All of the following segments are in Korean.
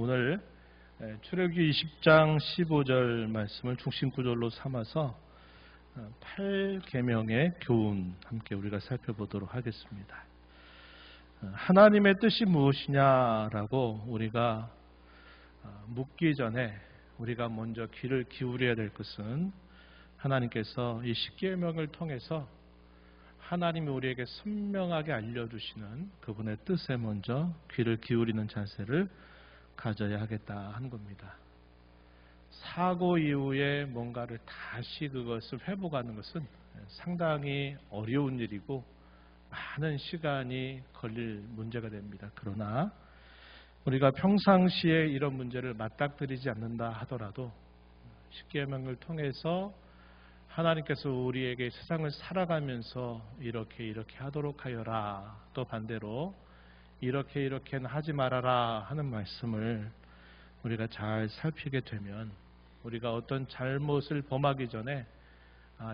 오늘 출애굽기 20장 15절 말씀을 중심 구절로 삼아서 8계명의 교훈 함께 우리가 살펴보도록 하겠습니다. 하나님의 뜻이 무엇이냐라고 우리가 묻기 전에 우리가 먼저 귀를 기울여야 될 것은 하나님께서 이 10계명을 통해서 하나님이 우리에게 선명하게 알려주시는 그분의 뜻에 먼저 귀를 기울이는 자세를 가져야 하겠다 하는 겁니다. 사고 이후에 뭔가를 다시 그것을 회복하는 것은 상당히 어려운 일이고 많은 시간이 걸릴 문제가 됩니다. 그러나 우리가 평상시에 이런 문제를 맞닥뜨리지 않는다 하더라도 10계명을 통해서 하나님께서 우리에게 세상을 살아가면서 이렇게 하도록 하여라, 또 반대로 이렇게는 하지 말아라 하는 말씀을 우리가 잘 살피게 되면 우리가 어떤 잘못을 범하기 전에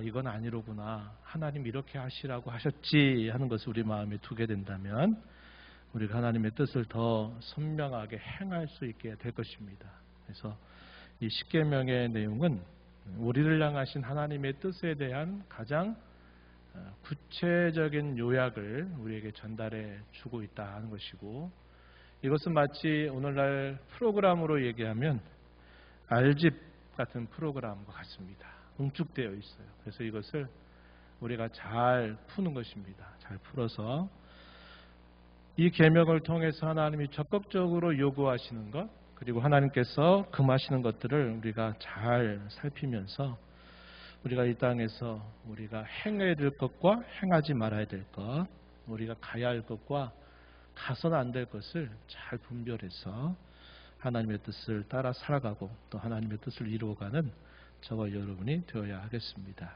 이건 아니로구나, 하나님 이렇게 하시라고 하셨지 하는 것을 우리 마음에 두게 된다면 우리가 하나님의 뜻을 더 선명하게 행할 수 있게 될 것입니다. 그래서 이 10계명의 내용은 우리를 향하신 하나님의 뜻에 대한 가장 구체적인 요약을 우리에게 전달해 주고 있다 하는 것이고, 이것은 마치 오늘날 프로그램으로 얘기하면 알집 같은 프로그램과 같습니다. 응축되어 있어요. 그래서 이것을 우리가 잘 푸는 것입니다. 잘 풀어서 이 계명을 통해서 하나님이 적극적으로 요구하시는 것, 그리고 하나님께서 금하시는 것들을 우리가 잘 살피면서 우리가 이 땅에서 우리가 행해야 될 것과 행하지 말아야 될 것, 우리가 가야 할 것과 가서는 안 될 것을 잘 분별해서 하나님의 뜻을 따라 살아가고 또 하나님의 뜻을 이루어가는 저와 여러분이 되어야 하겠습니다.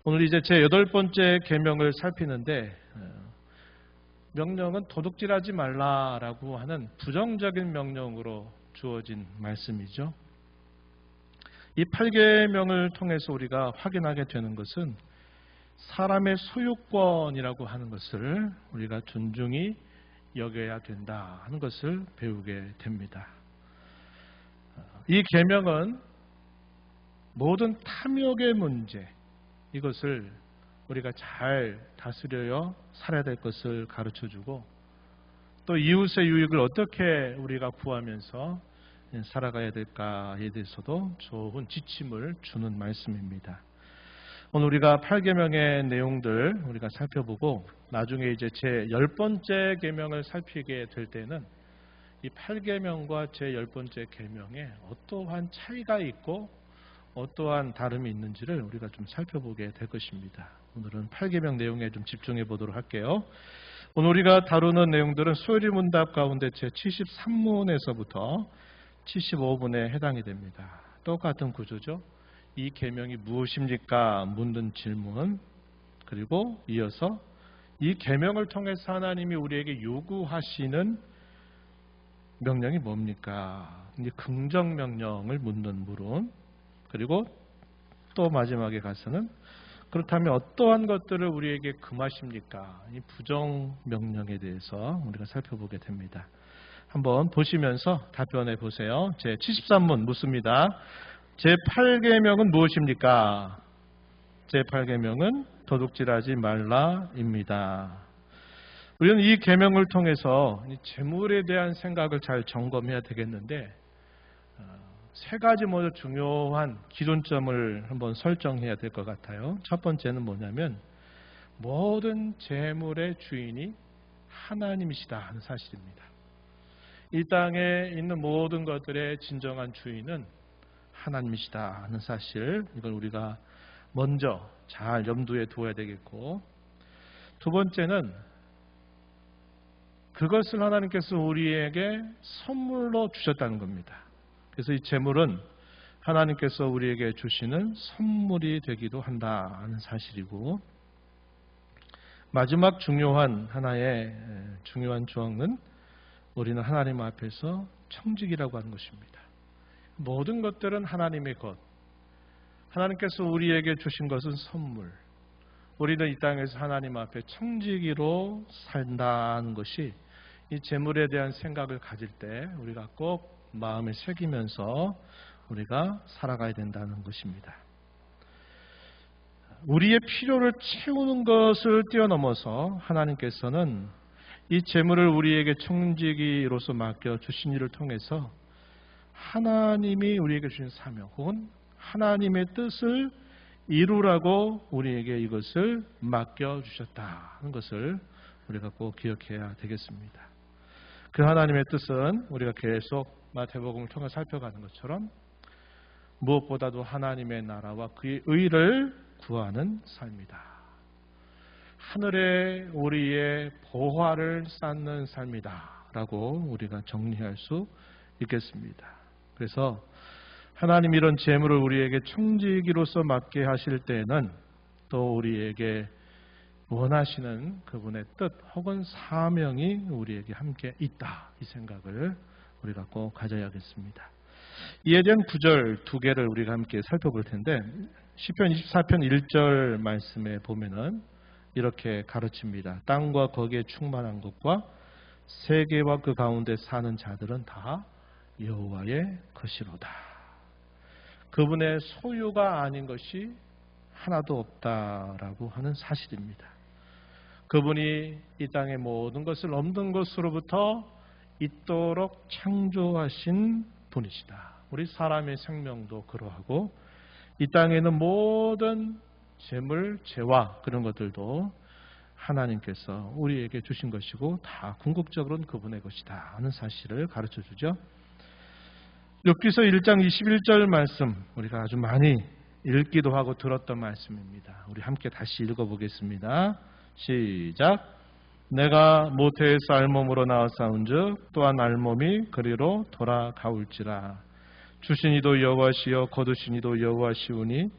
오늘 이제 제 8번째 계명을 살피는데, 명령은 도둑질하지 말라라고 하는 부정적인 명령으로 주어진 말씀이죠. 이 8계명을 통해서 우리가 확인하게 되는 것은 사람의 소유권이라고 하는 것을 우리가 존중히 여겨야 된다 하는 것을 배우게 됩니다. 이 계명은 모든 탐욕의 문제, 이것을 우리가 잘 다스려야 살아야 될 것을 가르쳐주고, 또 이웃의 유익을 어떻게 우리가 구하면서 살아가야 될까에 대해서도 좋은 지침을 주는 말씀입니다. 오늘 우리가 8계명의 내용들 우리가 살펴보고 나중에 이제 제 10번째 계명을 살피게 될 때는 이 8계명과 제 10번째 계명에 어떠한 차이가 있고 어떠한 다름이 있는지를 우리가 좀 살펴보게 될 것입니다. 오늘은 8계명 내용에 좀 집중해 보도록 할게요. 오늘 우리가 다루는 내용들은 소요리 문답 가운데 제 73문에서부터 75문에 해당이 됩니다. 똑같은 구조죠. 이 계명이 무엇입니까? 묻는 질문, 그리고 이어서 이 계명을 통해서 하나님이 우리에게 요구하시는 명령이 뭡니까? 이제 긍정 명령을 묻는 물음, 그리고 또 마지막에 가서는 그렇다면 어떠한 것들을 우리에게 금하십니까? 이 부정 명령에 대해서 우리가 살펴보게 됩니다. 한번 보시면서 답변해 보세요. 제 73문 묻습니다. 제 8계명은 무엇입니까? 제 8계명은 도둑질하지 말라입니다. 우리는 이 계명을 통해서 재물에 대한 생각을 잘 점검해야 되겠는데, 세 가지 모두 중요한 기준점을 한번 설정해야 될 것 같아요. 첫 번째는 뭐냐면 모든 재물의 주인이 하나님이시다 하는 사실입니다. 이 땅에 있는 모든 것들의 진정한 주인은 하나님이시다 하는 사실, 이걸 우리가 먼저 잘 염두에 두어야 되겠고, 두 번째는 그것을 하나님께서 우리에게 선물로 주셨다는 겁니다. 그래서 이 재물은 하나님께서 우리에게 주시는 선물이 되기도 한다 하는 사실이고, 마지막 중요한 하나의 중요한 조항은 우리는 하나님 앞에서 청직이라고 하는 것입니다. 모든 것들은 하나님의 것, 하나님께서 우리에게 주신 것은 선물, 우리는 이 땅에서 하나님 앞에 청지기로 산다는 것이 이 재물에 대한 생각을 가질 때 우리가 꼭 마음에 새기면서 우리가 살아가야 된다는 것입니다. 우리의 필요를 채우는 것을 뛰어넘어서 하나님께서는 이 재물을 우리에게 청지기로서 맡겨주신 일을 통해서 하나님이 우리에게 주신 사명 혹은 하나님의 뜻을 이루라고 우리에게 이것을 맡겨주셨다는 것을 우리가 꼭 기억해야 되겠습니다. 그 하나님의 뜻은 우리가 계속 마태복음을 통해 살펴가는 것처럼 무엇보다도 하나님의 나라와 그의 의를 구하는 삶이다. 하늘에 우리의 보화를 쌓는 삶이다 라고 우리가 정리할 수 있겠습니다. 그래서 하나님 이런 재물을 우리에게 청지기로서 맡게 하실 때에는 또 우리에게 원하시는 그분의 뜻 혹은 사명이 우리에게 함께 있다. 이 생각을 우리가 꼭 가져야겠습니다. 이에 대한 구절 두 개를 우리가 함께 살펴볼 텐데 시편 24편 1절 말씀에 보면은 이렇게 가르칩니다. 땅과 거기에 충만한 것과 세계와 그 가운데 사는 자들은 다 여호와의 것이로다. 그분의 소유가 아닌 것이 하나도 없다라고 하는 사실입니다. 그분이 이 땅의 모든 것을 없는 것으로부터 있도록 창조하신 분이시다. 우리 사람의 생명도 그러하고 이 땅에 있는 모든 재물, 재화 그런 것들도 하나님께서 우리에게 주신 것이고 다 궁극적으로는 그분의 것이다 하는 사실을 가르쳐 주죠. 욥기서 1장 21절 말씀 우리가 아주 많이 읽기도 하고 들었던 말씀입니다. 우리 함께 다시 읽어보겠습니다. 시작. 내가 모태에서 알몸으로 나왔사온즉 또한 알몸이 그리로 돌아가올지라. 주시니도 여호와시여 거두시니도 여호와시오니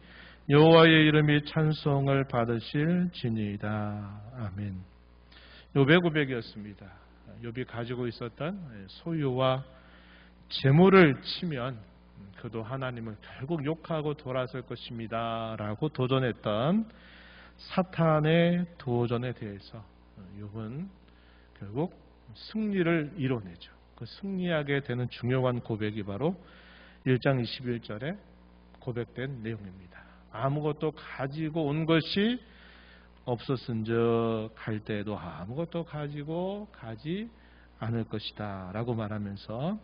여호와의 이름이 찬송을 받으실 지니이다. 아멘. 욥의 고백이었습니다. 욥이 가지고 있었던 소유와 재물을 치면 그도 하나님을 결국 욕하고 돌아설 것입니다 라고 도전했던 사탄의 도전에 대해서 욥은 결국 승리를 이뤄내죠. 그 승리하게 되는 중요한 고백이 바로 1장 21절에 고백된 내용입니다. 아무것도 가지고 온 것이 없었은즉 갈 때에도 아무것도 가지고 가지 않을 것이다 라고 말하면서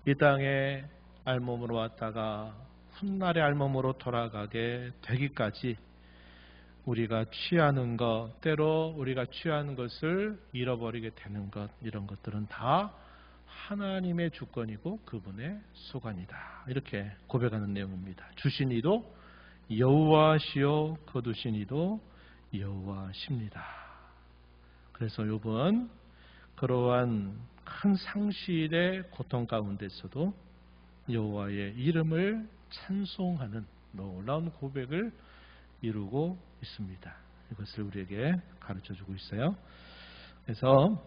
이 땅에 알몸으로 왔다가 훗날의 알몸으로 돌아가게 되기까지 우리가 취하는 것, 때로 우리가 취하는 것을 잃어버리게 되는 것, 이런 것들은 다 하나님의 주권이고 그분의 소관이다. 이렇게 고백하는 내용입니다. 주신 이도 여호와시요 거두신 이도 여호와십니다. 그래서 욥은 그러한 큰 상실의 고통 가운데서도 여호와의 이름을 찬송하는 놀라운 고백을 이루고 있습니다. 이것을 우리에게 가르쳐주고 있어요. 그래서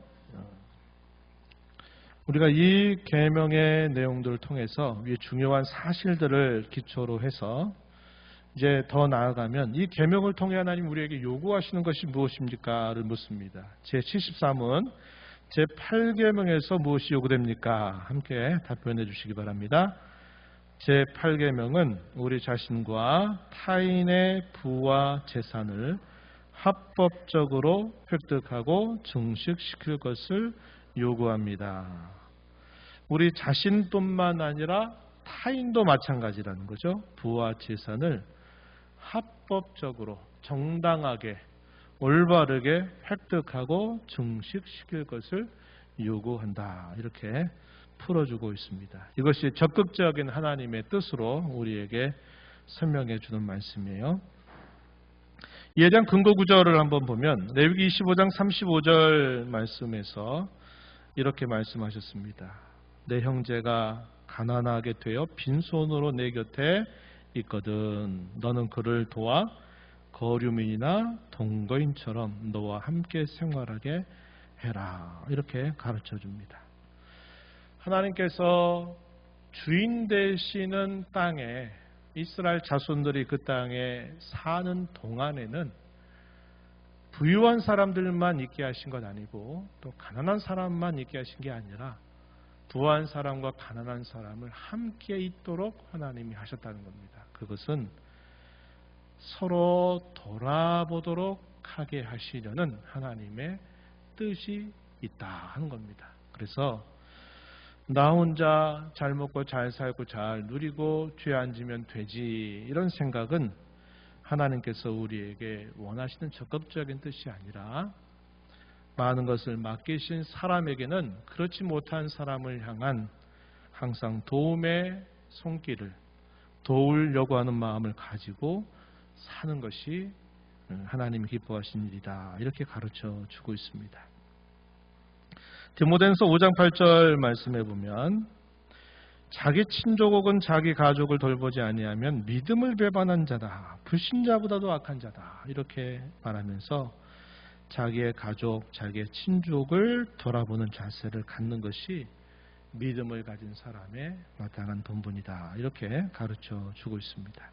우리가 이 계명의 내용들을 통해서 이 중요한 사실들을 기초로 해서 이제 더 나아가면 이 계명을 통해 하나님 우리에게 요구하시는 것이 무엇입니까를 묻습니다. 제73은 제8계명에서 무엇이 요구됩니까? 함께 답변해 주시기 바랍니다. 제8계명은 우리 자신과 타인의 부와 재산을 합법적으로 획득하고 증식시킬 것을 요구합니다. 우리 자신뿐만 아니라 타인도 마찬가지라는 거죠. 부와 재산을 합법적으로 정당하게 올바르게 획득하고 증식시킬 것을 요구한다. 이렇게 풀어주고 있습니다. 이것이 적극적인 하나님의 뜻으로 우리에게 설명해 주는 말씀이에요. 이에 대한 근거 구절을 한번 보면 레위기 25장 35절 말씀에서 이렇게 말씀하셨습니다. 내 형제가 가난하게 되어 빈손으로 내 곁에 있거든 너는 그를 도와 거류민이나 동거인처럼 너와 함께 생활하게 해라. 이렇게 가르쳐 줍니다. 하나님께서 주인 되시는 땅에 이스라엘 자손들이 그 땅에 사는 동안에는 부유한 사람들만 있게 하신 것 아니고 또 가난한 사람만 있게 하신 게 아니라 부한 사람과 가난한 사람을 함께 있도록 하나님이 하셨다는 겁니다. 그것은 서로 돌아보도록 하게 하시려는 하나님의 뜻이 있다 하는 겁니다. 그래서 나 혼자 잘 먹고 잘 살고 잘 누리고 죄 안 지면 되지, 이런 생각은 하나님께서 우리에게 원하시는 적극적인 뜻이 아니라 많은 것을 맡기신 사람에게는 그렇지 못한 사람을 향한 항상 도움의 손길을 도우려고 하는 마음을 가지고 사는 것이 하나님이 기뻐하신 일이다, 이렇게 가르쳐 주고 있습니다. 디모데전서 5장 8절 말씀해 보면 자기 친족 혹은 자기 가족을 돌보지 아니하면 믿음을 배반한 자다, 불신자보다도 악한 자다, 이렇게 말하면서 자기의 가족, 자기의 친족을 돌아보는 자세를 갖는 것이 믿음을 가진 사람의 마땅한 본분이다, 이렇게 가르쳐 주고 있습니다.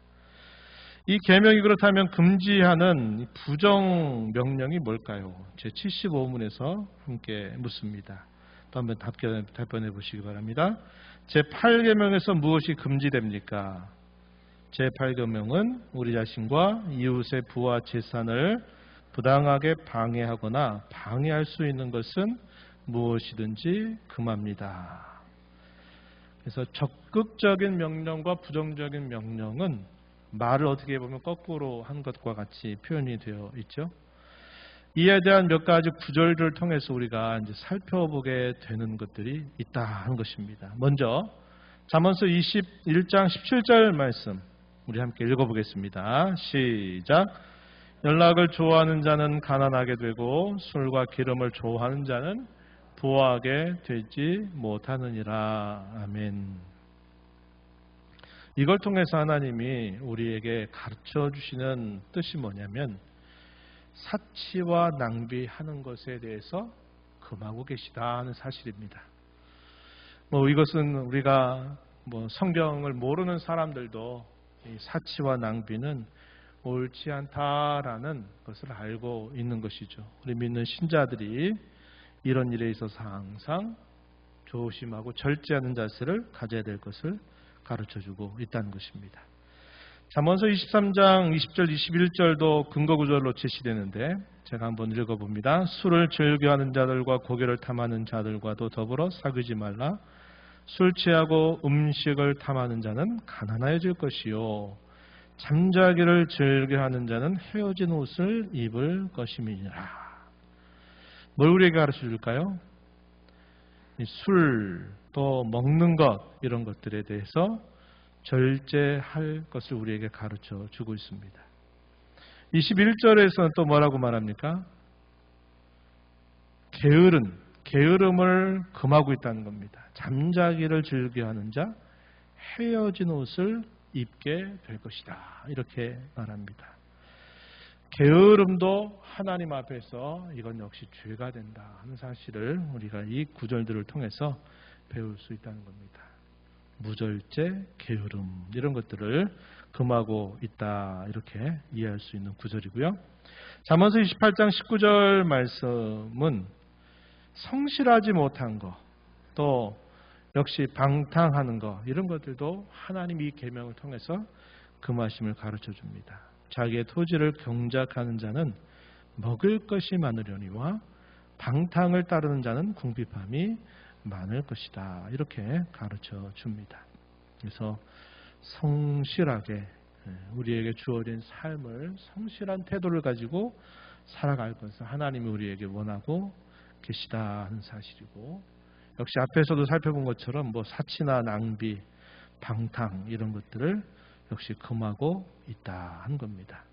이 계명이 그렇다면 금지하는 부정 명령이 뭘까요? 제 75문에서 함께 묻습니다. 또 한번 답변해 보시기 바랍니다. 제 8계명에서 무엇이 금지됩니까? 제 8계명은 우리 자신과 이웃의 부와 재산을 부당하게 방해하거나 방해할 수 있는 것은 무엇이든지 금합니다. 그래서 적극적인 명령과 부정적인 명령은 말을 어떻게 보면 거꾸로 한 것과 같이 표현이 되어 있죠. 이에 대한 몇 가지 구절들을 통해서 우리가 이제 살펴보게 되는 것들이 있다 하는 것입니다. 먼저 잠언서 21장 17절 말씀 우리 함께 읽어보겠습니다. 시작. 연락을 좋아하는 자는 가난하게 되고 술과 기름을 좋아하는 자는 부하게 되지 못하느니라. 아멘. 이걸 통해서 하나님이 우리에게 가르쳐 주시는 뜻이 뭐냐면 사치와 낭비하는 것에 대해서 금하고 계시다는 사실입니다. 이것은 우리가 성경을 모르는 사람들도 이 사치와 낭비는 옳지 않다라는 것을 알고 있는 것이죠. 우리 믿는 신자들이 이런 일에 있어서 항상 조심하고 절제하는 자세를 가져야 될 것을 가르쳐주고 있다는 것입니다. 잠언서 23장 20절 21절도 근거 구절로 제시되는데 제가 한번 읽어봅니다. 술을 즐겨하는 자들과 고개를 탐하는 자들과도 더불어 사귀지 말라. 술 취하고 음식을 탐하는 자는 가난해질 것이요 잠자기를 즐겨하는 자는 헤어진 옷을 입을 것임이니라. 뭘 우리에게 가르쳐 줄까요? 술, 또 먹는 것, 이런 것들에 대해서 절제할 것을 우리에게 가르쳐 주고 있습니다. 21절에서는 또 뭐라고 말합니까? 게으름을 금하고 있다는 겁니다. 잠자기를 즐겨하는 자, 헤어진 옷을 입게 될 것이다, 이렇게 말합니다. 게으름도 하나님 앞에서 이건 역시 죄가 된다 하는 사실을 우리가 이 구절들을 통해서 배울 수 있다는 겁니다. 무절제, 게으름 이런 것들을 금하고 있다, 이렇게 이해할 수 있는 구절이고요. 잠언서 28장 19절 말씀은 성실하지 못한 것, 또 역시 방탕하는 것, 이런 것들도 하나님이 이 계명을 통해서 금하심을 가르쳐 줍니다. 자기의 토지를 경작하는 자는 먹을 것이 많으려니와 방탕을 따르는 자는 궁핍함이 많을 것이다, 이렇게 가르쳐 줍니다. 그래서 성실하게 우리에게 주어진 삶을 성실한 태도를 가지고 살아갈 것을 하나님이 우리에게 원하고 계시다 하는 사실이고, 역시 앞에서도 살펴본 것처럼 사치나 낭비, 방탕 이런 것들을 역시 금하고 있다 한 겁니다.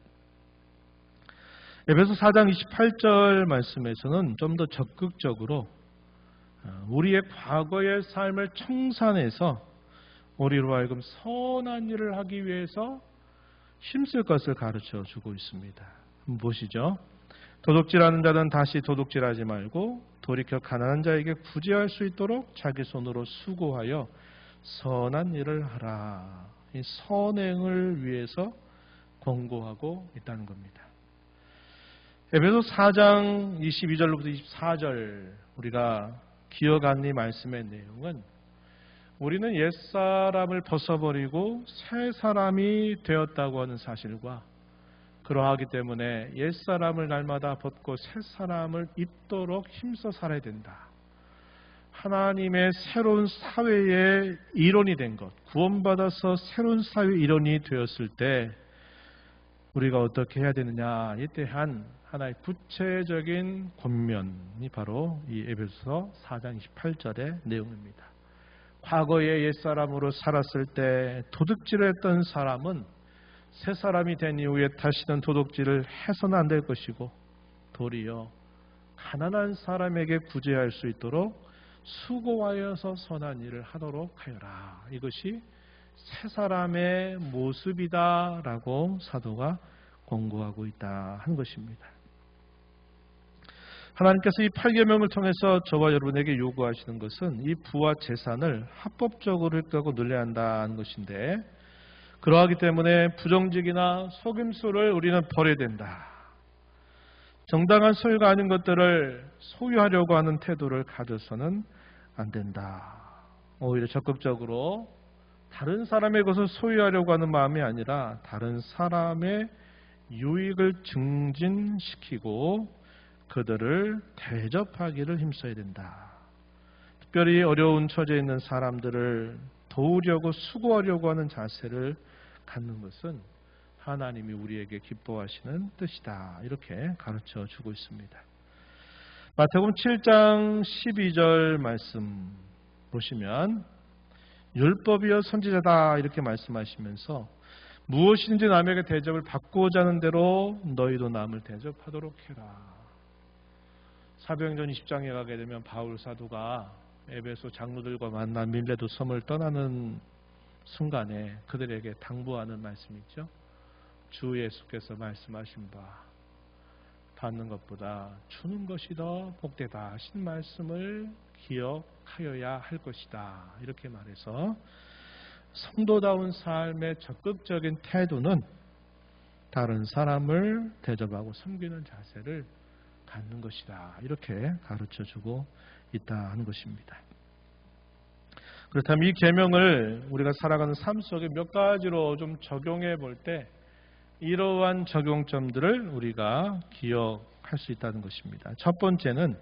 에베소 4장 28절 말씀에서는 좀 더 적극적으로 우리의 과거의 삶을 청산해서 우리로 하여금 선한 일을 하기 위해서 힘쓸 것을 가르쳐 주고 있습니다. 한번 보시죠. 도둑질하는 자는 다시 도둑질하지 말고 돌이켜 가난한 자에게 구제할 수 있도록 자기 손으로 수고하여 선한 일을 하라. 이 선행을 위해서 권고하고 있다는 겁니다. 에베소 4장 22절로부터 24절 우리가 기억한 이 말씀의 내용은 우리는 옛사람을 벗어버리고 새 사람이 되었다고 하는 사실과 그러하기 때문에 옛사람을 날마다 벗고 새 사람을 입도록 힘써 살아야 된다. 하나님의 새로운 사회의 일원이 된 것, 구원받아서 새로운 사회의 일원이 되었을 때 우리가 어떻게 해야 되느냐에 대한 하나의 구체적인 권면이 바로 이 에베소서 4장 28절의 내용입니다. 과거의 옛사람으로 살았을 때 도둑질을 했던 사람은 새 사람이 된 이후에 다시는 도둑질을 해서는 안 될 것이고 도리어 가난한 사람에게 구제할 수 있도록 수고하여서 선한 일을 하도록 하여라. 이것이 새 사람의 모습이다라고 사도가 권고하고 있다 하는 것입니다. 하나님께서 이 8계명을 통해서 저와 여러분에게 요구하시는 것은 이 부와 재산을 합법적으로 획득하고 늘려야 한다는 것인데, 그러하기 때문에 부정직이나 속임수를 우리는 버려야 된다. 정당한 소유가 아닌 것들을 소유하려고 하는 태도를 가져서는 안 된다. 오히려 적극적으로 다른 사람의 것을 소유하려고 하는 마음이 아니라 다른 사람의 유익을 증진시키고 그들을 대접하기를 힘써야 된다. 특별히 어려운 처지에 있는 사람들을 도우려고 수고하려고 하는 자세를 갖는 것은 하나님이 우리에게 기뻐하시는 뜻이다. 이렇게 가르쳐 주고 있습니다. 마태복음 7장 12절 말씀 보시면 율법이여 선지자다 이렇게 말씀하시면서 무엇이든지 남에게 대접을 받고자 하는 대로 너희도 남을 대접하도록 해라. 사도행전 20장에 가게 되면 바울 사도가 에베소 장로들과 만나 밀레도 섬을 떠나는 순간에 그들에게 당부하는 말씀이 있죠. 주 예수께서 말씀하신 바 받는 것보다 주는 것이 더 복되다 하신 말씀을 기억하여야 할 것이다. 이렇게 말해서 성도다운 삶의 적극적인 태도는 다른 사람을 대접하고 섬기는 자세를 갖는 것이다. 이렇게 가르쳐주고 있다 하는 것입니다. 그렇다면 이 계명을 우리가 살아가는 삶 속에 몇 가지로 좀 적용해 볼 때 이러한 적용점들을 우리가 기억할 수 있다는 것입니다. 첫 번째는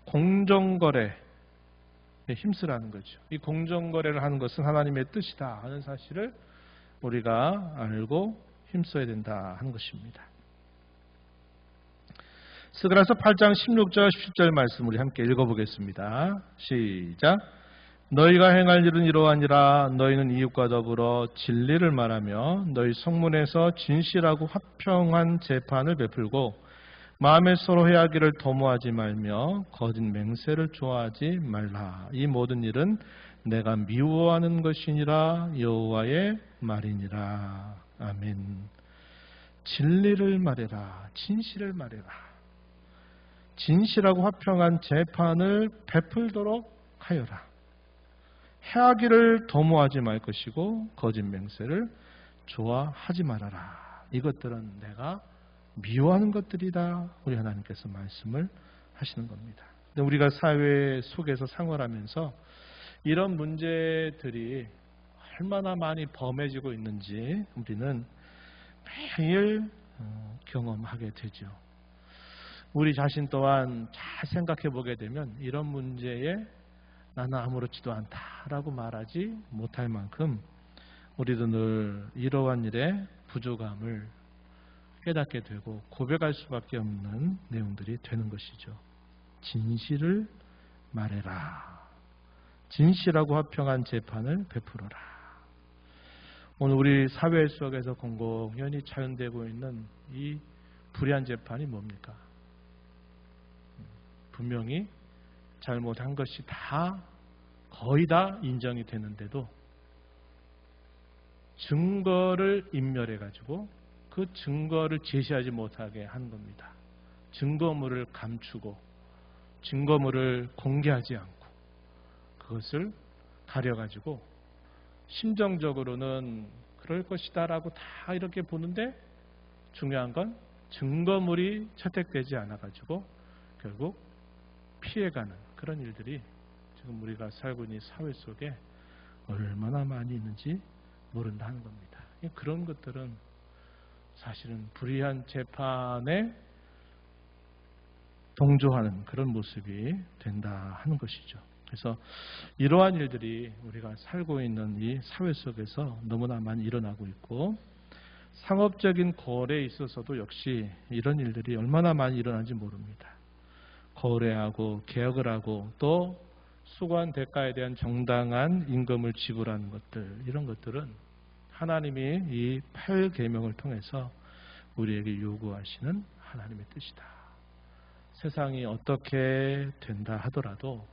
공정거래에 힘쓰라는 거죠. 이 공정거래를 하는 것은 하나님의 뜻이다 하는 사실을 우리가 알고 힘써야 된다 하는 것입니다. 스가랴서 8장 16절 17절 말씀 우리 함께 읽어보겠습니다. 시작. 너희가 행할 일은 이러하니라. 너희는 이웃과 더불어 진리를 말하며 너희 성문에서 진실하고 화평한 재판을 베풀고 마음에 서로 해하기를 도모하지 말며 거짓 맹세를 좋아하지 말라. 이 모든 일은 내가 미워하는 것이니라. 여호와의 말이니라. 아멘. 진리를 말해라. 진실을 말해라. 진실하고 화평한 재판을 베풀도록 하여라. 해하기를 도모하지 말 것이고 거짓 맹세를 좋아하지 말아라. 이것들은 내가 미워하는 것들이다. 우리 하나님께서 말씀을 하시는 겁니다. 근데 우리가 사회 속에서 생활하면서 이런 문제들이 얼마나 많이 범해지고 있는지 우리는 매일 경험하게 되죠. 우리 자신 또한 잘 생각해 보게 되면 이런 문제에 나는 아무렇지도 않다라고 말하지 못할 만큼 우리도 늘 이러한 일에 부족함을 깨닫게 되고 고백할 수밖에 없는 내용들이 되는 것이죠. 진실을 말해라. 진실하고 화평한 재판을 베풀어라. 오늘 우리 사회 속에서 공공연히 차연되고 있는 이 불의한 재판이 뭡니까? 분명히 잘못한 것이 다 거의 다 인정이 되는데도 증거를 인멸해가지고 그 증거를 제시하지 못하게 한 겁니다. 증거물을 감추고 증거물을 공개하지 않고 그것을 가려가지고 심정적으로는 그럴 것이다라고 다 이렇게 보는데 중요한 건 증거물이 채택되지 않아가지고 결국 피해가는 그런 일들이 지금 우리가 살고 있는 이 사회 속에 얼마나 많이 있는지 모른다는 겁니다. 그런 것들은 사실은 불의한 재판에 동조하는 그런 모습이 된다 하는 것이죠. 그래서 이러한 일들이 우리가 살고 있는 이 사회 속에서 너무나 많이 일어나고 있고, 상업적인 거래에 있어서도 역시 이런 일들이 얼마나 많이 일어나는지 모릅니다. 거래하고 계약을 하고 또 수고한 대가에 대한 정당한 임금을 지불하는 것들, 이런 것들은 하나님이 이 8계명을 통해서 우리에게 요구하시는 하나님의 뜻이다. 세상이 어떻게 된다 하더라도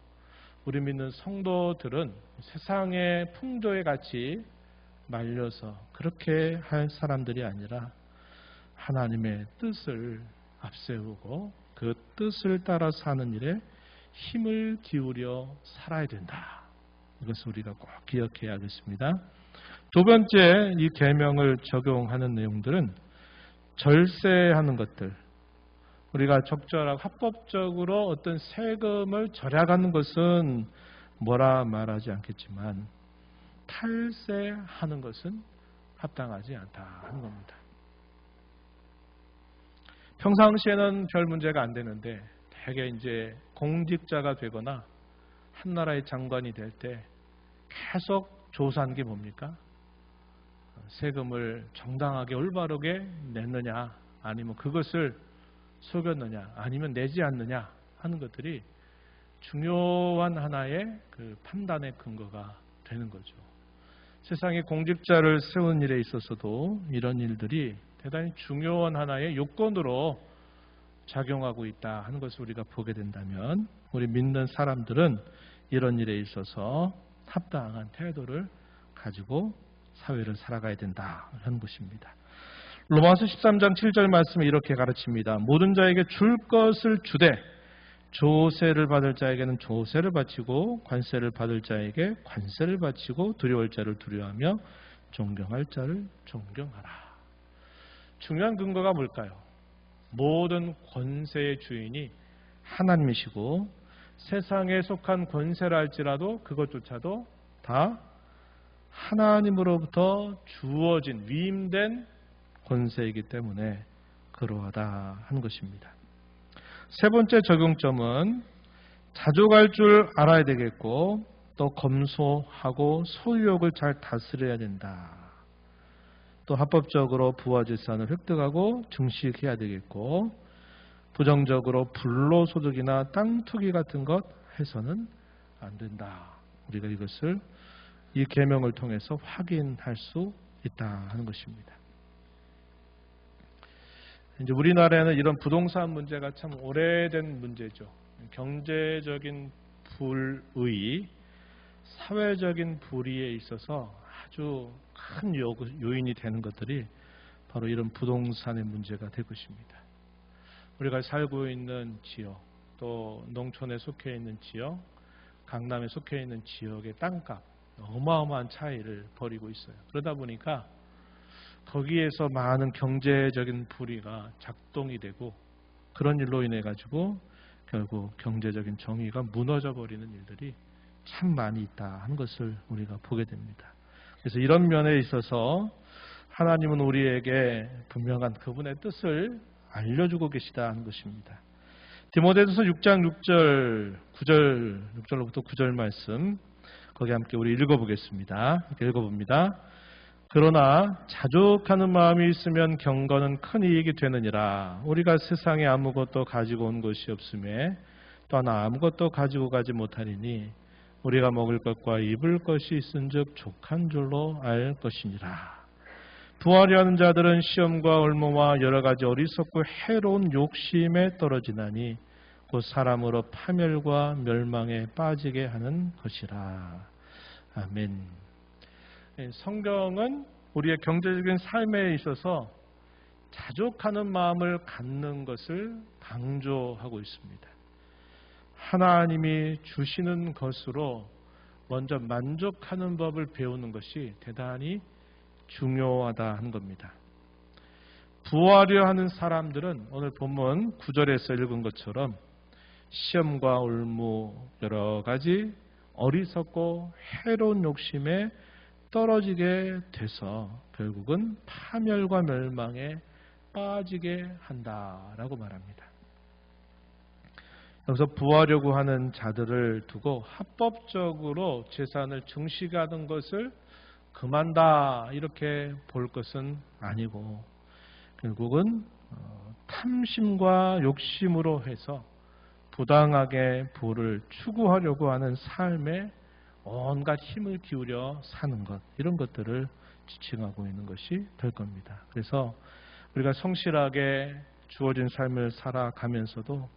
우리 믿는 성도들은 세상의 풍조에 같이 말려서 그렇게 할 사람들이 아니라 하나님의 뜻을 앞세우고 그 뜻을 따라 사는 일에 힘을 기울여 살아야 된다. 이것을 우리가 꼭 기억해야겠습니다. 두 번째, 이 계명을 적용하는 내용들은 절세하는 것들, 우리가 적절하고 합법적으로 어떤 세금을 절약하는 것은 뭐라 말하지 않겠지만 탈세하는 것은 합당하지 않다 하는 겁니다. 평상시에는 별 문제가 안 되는데 대개 이제 공직자가 되거나 한 나라의 장관이 될 때 계속 조사하는 게 뭡니까? 세금을 정당하게 올바르게 냈느냐, 아니면 그것을 속였느냐, 아니면 내지 않느냐 하는 것들이 중요한 하나의 그 판단의 근거가 되는 거죠. 세상에 공직자를 세우는 일에 있어서도 이런 일들이 대단히 중요한 하나의 요건으로 작용하고 있다 하는 것을 우리가 보게 된다면 우리 믿는 사람들은 이런 일에 있어서 합당한 태도를 가지고 사회를 살아가야 된다 하는 것입니다. 로마서 13장 7절 말씀에 이렇게 가르칩니다. 모든 자에게 줄 것을 주되 조세를 받을 자에게는 조세를 바치고 관세를 받을 자에게 관세를 바치고 두려워할 자를 두려워하며 존경할 자를 존경하라. 중요한 근거가 뭘까요? 모든 권세의 주인이 하나님이시고 세상에 속한 권세라 할지라도 그것조차도 다 하나님으로부터 주어진 위임된 권세이기 때문에 그러하다 하는 것입니다. 세 번째 적용점은 자족할 줄 알아야 되겠고 또 검소하고 소유욕을 잘 다스려야 된다. 또 합법적으로 부화재산을 획득하고 증식해야 되겠고 부정적으로 불로소득이나 땅 투기 같은 것 해서는 안 된다. 우리가 이것을 이 계명을 통해서 확인할 수 있다 하는 것입니다. 이제 우리나라에는 이런 부동산 문제가 참 오래된 문제죠. 경제적인 불의, 사회적인 불의에 있어서 아주 큰 요인이 되는 것들이 바로 이런 부동산의 문제가 될 것입니다. 우리가 살고 있는 지역, 또 농촌에 속해 있는 지역, 강남에 속해 있는 지역의 땅값 어마어마한 차이를 벌이고 있어요. 그러다 보니까 거기에서 많은 경제적인 불의가 작동이 되고 그런 일로 인해 가지고 결국 경제적인 정의가 무너져 버리는 일들이 참 많이 있다 하는 것을 우리가 보게 됩니다. 그래서 이런 면에 있어서 하나님은 우리에게 분명한 그분의 뜻을 알려주고 계시다 하는 것입니다. 디모데전서 6장 6절로부터 9절 말씀 거기 함께 우리 읽어보겠습니다. 이렇게 읽어봅니다. 그러나 자족하는 마음이 있으면 경건은 큰 이익이 되느니라. 우리가 세상에 아무것도 가지고 온 것이 없음에 또한 아무것도 가지고 가지 못하리니 우리가 먹을 것과 입을 것이 있은즉 족한 줄로 알 것이니라. 부하려 하는 자들은 시험과 올무와 여러 가지 어리석고 해로운 욕심에 떨어지나니 곧 사람으로 파멸과 멸망에 빠지게 하는 것이라. 아멘. 성경은 우리의 경제적인 삶에 있어서 자족하는 마음을 갖는 것을 강조하고 있습니다. 하나님이 주시는 것으로 먼저 만족하는 법을 배우는 것이 대단히 중요하다 하는 겁니다. 부하려 하는 사람들은 오늘 본문 9절에서 읽은 것처럼 시험과 올무 여러 가지 어리석고 해로운 욕심에 떨어지게 돼서 결국은 파멸과 멸망에 빠지게 한다라고 말합니다. 여기서 부하려고 하는 자들을 두고 합법적으로 재산을 증식하는 것을 금한다 이렇게 볼 것은 아니고 결국은 탐심과 욕심으로 해서 부당하게 부를 추구하려고 하는 삶에 온갖 힘을 기울여 사는 것 이런 것들을 지칭하고 있는 것이 될 겁니다. 그래서 우리가 성실하게 주어진 삶을 살아가면서도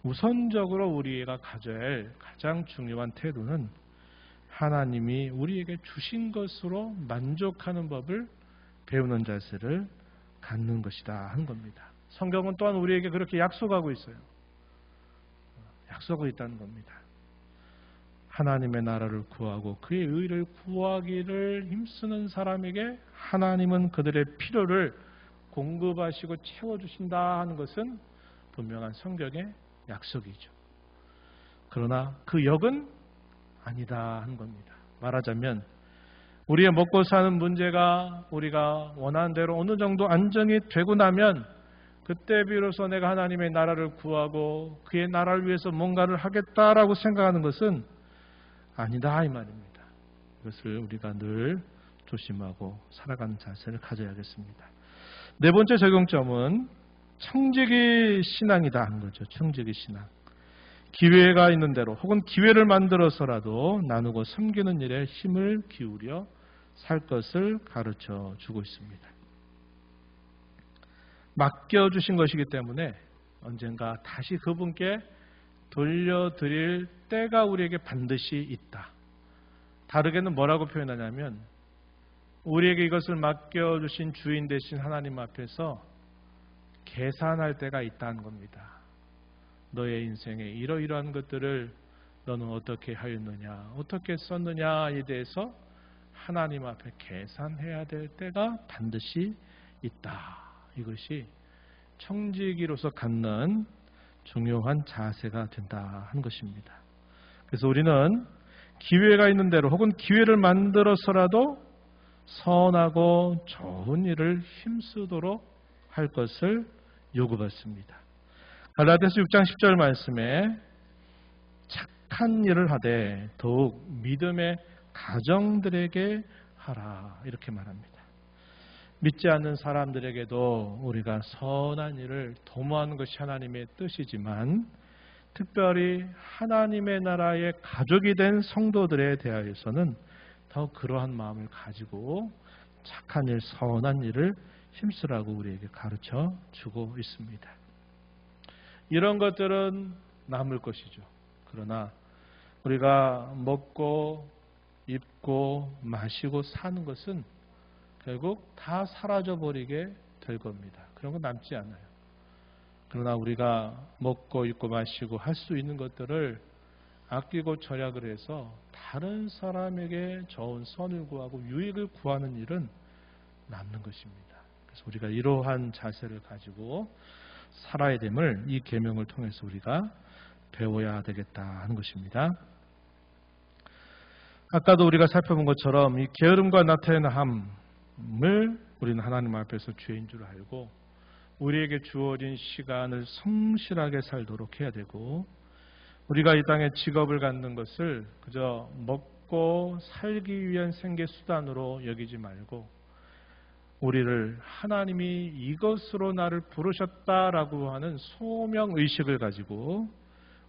우선적으로 우리가 가져야 할 가장 중요한 태도는 하나님이 우리에게 주신 것으로 만족하는 법을 배우는 자세를 갖는 것이다 하는 겁니다. 성경은 또한 우리에게 그렇게 약속하고 있어요. 약속하고 있다는 겁니다. 하나님의 나라를 구하고 그의 의를 구하기를 힘쓰는 사람에게 하나님은 그들의 필요를 공급하시고 채워주신다 하는 것은 분명한 성경의 약속이죠. 그러나 그 역은 아니다 하는 겁니다. 말하자면 우리의 먹고 사는 문제가 우리가 원하는 대로 어느 정도 안정이 되고 나면 그때 비로소 내가 하나님의 나라를 구하고 그의 나라를 위해서 뭔가를 하겠다라고 생각하는 것은 아니다 이 말입니다. 이것을 우리가 늘 조심하고 살아가는 자세를 가져야겠습니다. 네 번째 적용점은 청지기 신앙이다 하는 거죠. 청지기 신앙. 기회가 있는 대로 혹은 기회를 만들어서라도 나누고 섬기는 일에 힘을 기울여 살 것을 가르쳐 주고 있습니다. 맡겨주신 것이기 때문에 언젠가 다시 그분께 돌려드릴 때가 우리에게 반드시 있다. 다르게는 뭐라고 표현하냐면 우리에게 이것을 맡겨주신 주인 되신 하나님 앞에서 계산할 때가 있다는 겁니다. 너의 인생에 이러이러한 것들을 너는 어떻게 하였느냐, 어떻게 썼느냐에 대해서 하나님 앞에 계산해야 될 때가 반드시 있다. 이것이 청지기로서 갖는 중요한 자세가 된다 하는 것입니다. 그래서 우리는 기회가 있는 대로 혹은 기회를 만들어서라도 선하고 좋은 일을 힘쓰도록 할 것을 요구받습니다. 갈라디아서 6장 10절 말씀에 착한 일을 하되 더욱 믿음의 가정들에게 하라 이렇게 말합니다. 믿지 않는 사람들에게도 우리가 선한 일을 도모하는 것이 하나님의 뜻이지만 특별히 하나님의 나라의 가족이 된 성도들에 대하여서는 더 그러한 마음을 가지고 착한 일, 선한 일을 힘쓰라고 우리에게 가르쳐 주고 있습니다. 이런 것들은 남을 것이죠. 그러나 우리가 먹고 입고 마시고 사는 것은 결국 다 사라져버리게 될 겁니다. 그런 건 남지 않아요. 그러나 우리가 먹고 입고 마시고 할 수 있는 것들을 아끼고 절약을 해서 다른 사람에게 좋은 선을 구하고 유익을 구하는 일은 남는 것입니다. 그래서 우리가 이러한 자세를 가지고 살아야 됨을 이 계명을 통해서 우리가 배워야 되겠다 하는 것입니다. 아까도 우리가 살펴본 것처럼 이 게으름과 나태함을 우리는 하나님 앞에서 죄인 줄 알고 우리에게 주어진 시간을 성실하게 살도록 해야 되고 우리가 이 땅에 직업을 갖는 것을 그저 먹고 살기 위한 생계 수단으로 여기지 말고 우리를 하나님이 이것으로 나를 부르셨다라고 하는 소명의식을 가지고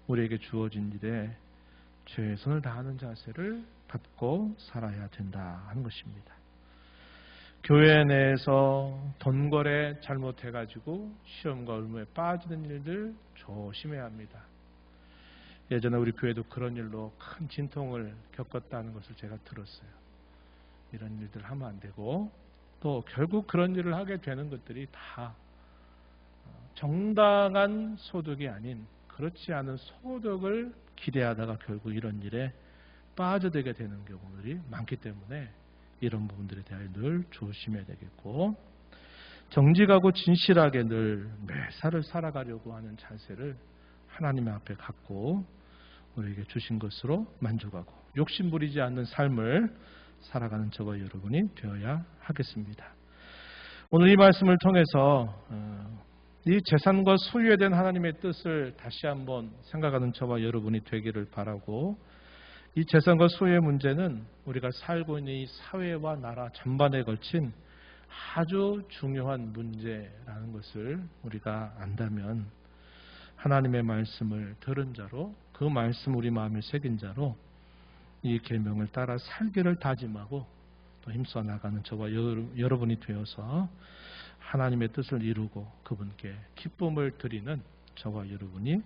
우리에게 주어진 일에 최선을 다하는 자세를 갖고 살아야 된다 하는 것입니다. 교회 내에서 돈거래 잘못해가지고 시험과 의무에 빠지는 일들 조심해야 합니다. 예전에 우리 교회도 그런 일로 큰 진통을 겪었다는 것을 제가 들었어요. 이런 일들 하면 안 되고 또 결국 그런 일을 하게 되는 것들이 다 정당한 소득이 아닌 그렇지 않은 소득을 기대하다가 결국 이런 일에 빠져들게 되는 경우들이 많기 때문에 이런 부분들에 대하여 늘 조심해야 되겠고 정직하고 진실하게 늘 매사를 살아가려고 하는 자세를 하나님 앞에 갖고 우리에게 주신 것으로 만족하고 욕심 부리지 않는 삶을 살아가는 저와 여러분이 되어야 하겠습니다. 오늘 이 말씀을 통해서 이 재산과 소유에 대한 하나님의 뜻을 다시 한번 생각하는 저와 여러분이 되기를 바라고, 이 재산과 소유의 문제는 우리가 살고 있는 이 사회와 나라 전반에 걸친 아주 중요한 문제라는 것을 우리가 안다면 하나님의 말씀을 들은 자로, 그 말씀 우리 마음에 새긴 자로 이 계명을 따라 살기를 다짐하고 또 힘써 나가는 저와 여러분이 되어서 하나님의 뜻을 이루고 그분께 기쁨을 드리는 저와 여러분이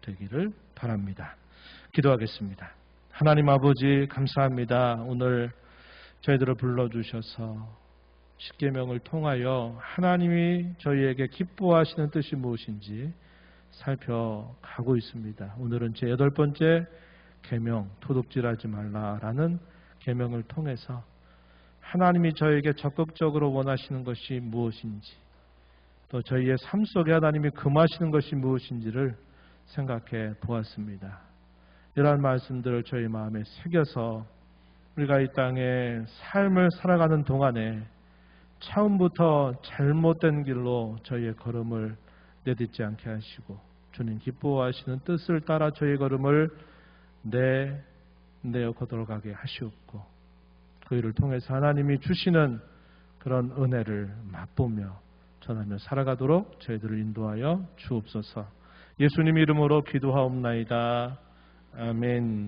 되기를 바랍니다. 기도하겠습니다. 하나님 아버지 감사합니다. 오늘 저희들을 불러주셔서 십계명을 통하여 하나님이 저희에게 기뻐하시는 뜻이 무엇인지 살펴가고 있습니다. 오늘은 제 8번째 계명, 도둑질하지 말라라는 계명을 통해서 하나님이 저에게 적극적으로 원하시는 것이 무엇인지, 또 저희의 삶 속에 하나님이 금하시는 것이 무엇인지를 생각해 보았습니다. 이러한 말씀들을 저희 마음에 새겨서 우리가 이 땅에 삶을 살아가는 동안에 처음부터 잘못된 길로 저희의 걸음을 내딛지 않게 하시고, 주님 기뻐하시는 뜻을 따라 저희의 걸음을 내어 걷어가게 하시옵고, 그 일을 통해서 하나님이 주시는 그런 은혜를 맛보며 전하며 살아가도록 저희들을 인도하여 주옵소서. 예수님 이름으로 기도하옵나이다. 아멘.